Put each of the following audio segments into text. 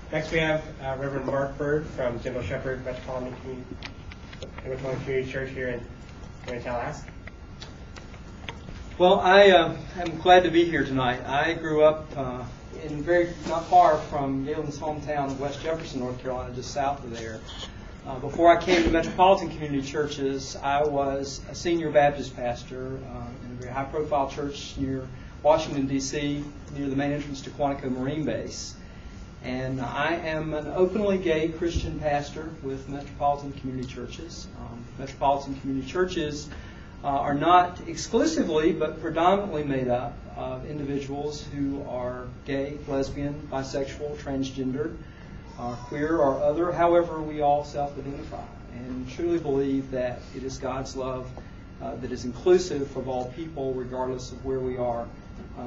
Next we have Reverend Mark Byrd from General Shepherd Metropolitan Community Church here in Tallahassee. Well, I am glad to be here tonight. I grew up not far from Galen's hometown of West Jefferson, North Carolina, just south of there. Before I came to Metropolitan Community Churches, I was a senior Baptist pastor in a very high-profile church near Washington, D.C., near the main entrance to Quantico Marine Base. And I am an openly gay Christian pastor with Metropolitan Community Churches. Metropolitan Community Churches are not exclusively, but predominantly made up of individuals who are gay, lesbian, bisexual, transgender, queer, or other, however we all self-identify, and truly believe that it is God's love that is inclusive of all people, regardless of where we are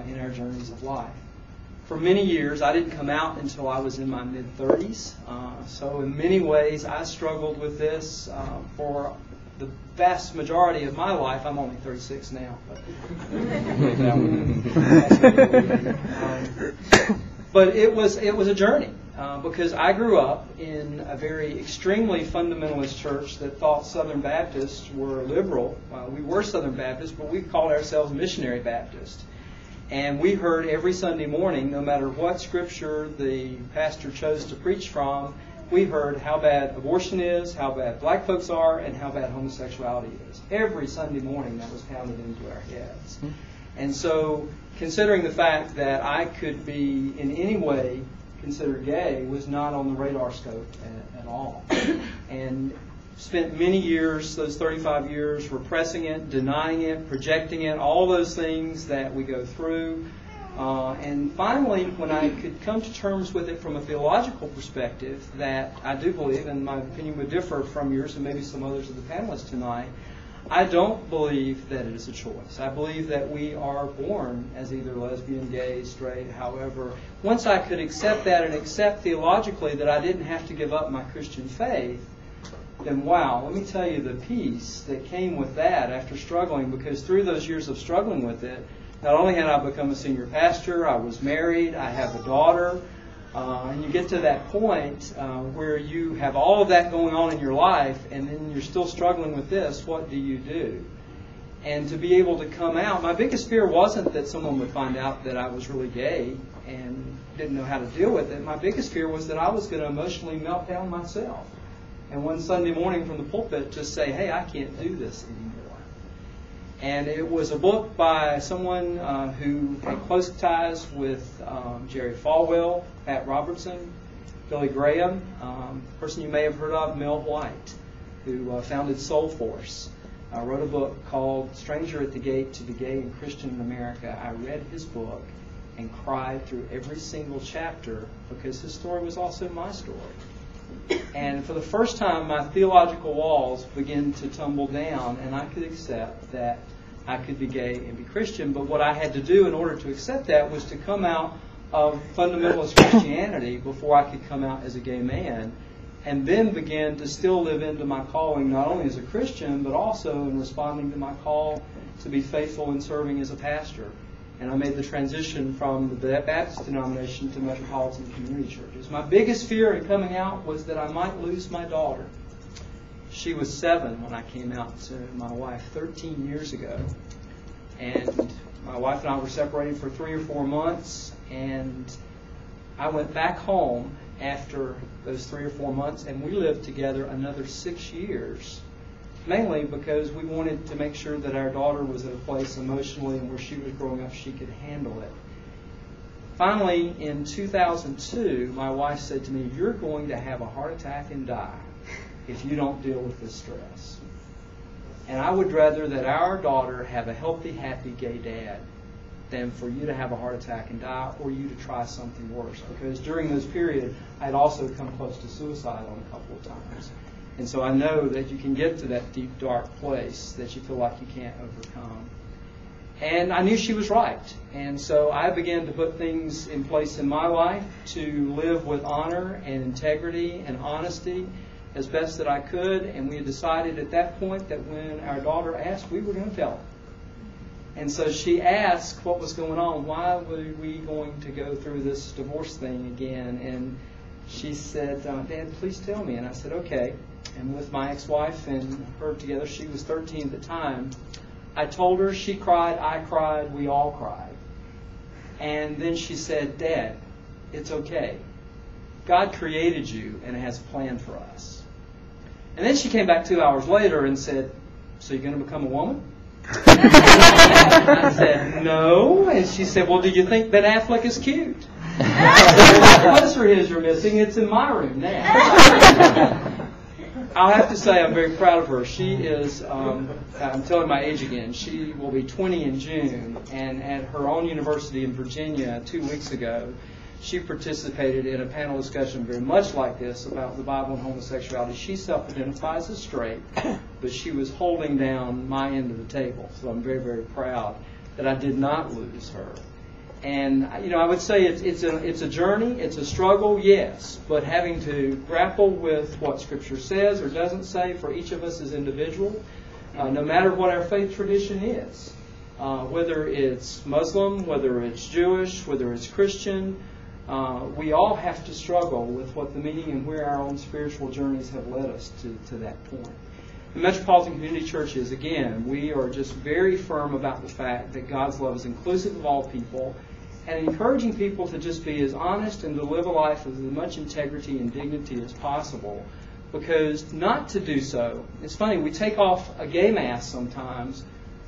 in our journeys of life. For many years, I didn't come out until I was in my mid-30s, so in many ways I struggled with this for the vast majority of my life. I'm only 36 now, but it was a journey because I grew up in a very extremely fundamentalist church that thought Southern Baptists were liberal. We were Southern Baptists, but we called ourselves Missionary Baptists. And we heard every Sunday morning, no matter what scripture the pastor chose to preach from, we heard how bad abortion is, how bad black folks are, and how bad homosexuality is. Every Sunday morning that was pounded into our heads. And so, considering the fact that I could be in any way considered gay was not on the radar scope at all. And spent many years, those 35 years, repressing it, denying it, projecting it, all those things that we go through. And finally, when I could come to terms with it from a theological perspective, that I do believe, and my opinion would differ from yours and maybe some others of the panelists tonight, I don't believe that it is a choice. I believe that we are born as either lesbian, gay, straight, however. Once I could accept that and accept theologically that I didn't have to give up my Christian faith, then wow, let me tell you the peace that came with that after struggling, because through those years of struggling with it, not only had I become a senior pastor, I was married, I have a daughter, and you get to that point where you have all of that going on in your life, and then you're still struggling with this. What do you do? And to be able to come out, my biggest fear wasn't that someone would find out that I was really gay and didn't know how to deal with it. My biggest fear was that I was going to emotionally melt down myself. And one Sunday morning from the pulpit just say, hey, I can't do this anymore. And it was a book by someone who had close ties with Jerry Falwell, Pat Robertson, Billy Graham, a person you may have heard of, Mel White, who founded Soul Force. Wrote a book called Stranger at the Gate to the Gay and Christian in America. I read his book and cried through every single chapter because his story was also my story. And for the first time, my theological walls began to tumble down, and I could accept that I could be gay and be Christian. But what I had to do in order to accept that was to come out of fundamentalist Christianity before I could come out as a gay man, and then begin to still live into my calling, not only as a Christian, but also in responding to my call to be faithful in serving as a pastor. And I made the transition from the Baptist denomination to Metropolitan Community Churches. My biggest fear in coming out was that I might lose my daughter. She was 7 when I came out to my wife 13 years ago. And my wife and I were separated for 3 or 4 months. And I went back home after those 3 or 4 months, and we lived together another 6 years. Mainly because we wanted to make sure that our daughter was at a place emotionally and where she was growing up she could handle it. Finally, in 2002, my wife said to me, you're going to have a heart attack and die if you don't deal with this stress. And I would rather that our daughter have a healthy, happy, gay dad than for you to have a heart attack and die, or you to try something worse. Because during those periods, I had also come close to suicide on a couple of times. And so I know that you can get to that deep, dark place that you feel like you can't overcome. And I knew she was right. And so I began to put things in place in my life to live with honor and integrity and honesty as best that I could. And we had decided at that point that when our daughter asked, we were going to tell her. And so she asked what was going on. Why were we going to go through this divorce thing again? And she said, Dad, please tell me. And I said, okay. And with my ex-wife and her together, she was 13 at the time, I told her, she cried, I cried, we all cried. And then she said, Dad, it's okay. God created you and has a plan for us. And then she came back 2 hours later and said, so you're going to become a woman? I said, no. And she said, well, do you think Ben Affleck is cute? The poster is you're missing. It's in my room now. I'll have to say I'm very proud of her. She is, I'm telling my age again, she will be 20 in June. And at her own university in Virginia 2 weeks ago, she participated in a panel discussion very much like this about the Bible and homosexuality. She self-identifies as straight, but she was holding down my end of the table. So I'm very, very proud that I did not lose her. And, I would say it's a journey, it's a struggle, yes, but having to grapple with what Scripture says or doesn't say for each of us as individuals, no matter what our faith tradition is, whether it's Muslim, whether it's Jewish, whether it's Christian, we all have to struggle with what the meaning and where our own spiritual journeys have led us to that point. The Metropolitan Community Churches, again, we are just very firm about the fact that God's love is inclusive of all people, and encouraging people to just be as honest and to live a life with as much integrity and dignity as possible. Because not to do so, it's funny, we take off a gay mask sometimes,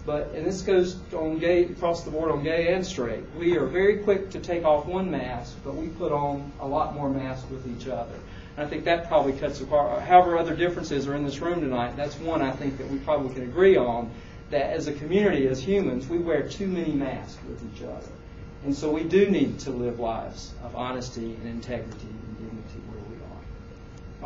and this goes on gay across the board on gay and straight. We are very quick to take off one mask, but we put on a lot more masks with each other. And I think that probably cuts apart. However, other differences are in this room tonight. That's one I think that we probably can agree on, that as a community, as humans, we wear too many masks with each other. And so we do need to live lives of honesty and integrity and dignity where we are.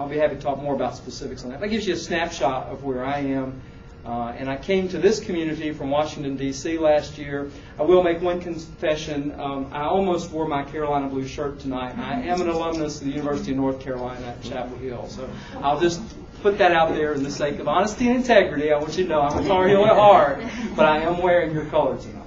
I'll be happy to talk more about specifics on that. That gives you a snapshot of where I am. And I came to this community from Washington, D.C. last year. I will make one confession. I almost wore my Carolina blue shirt tonight. I am an alumnus of the University of North Carolina at Chapel Hill. So I'll just put that out there in the sake of honesty and integrity. I want you to know I'm a Tar Heel at heart, but I am wearing your color tonight.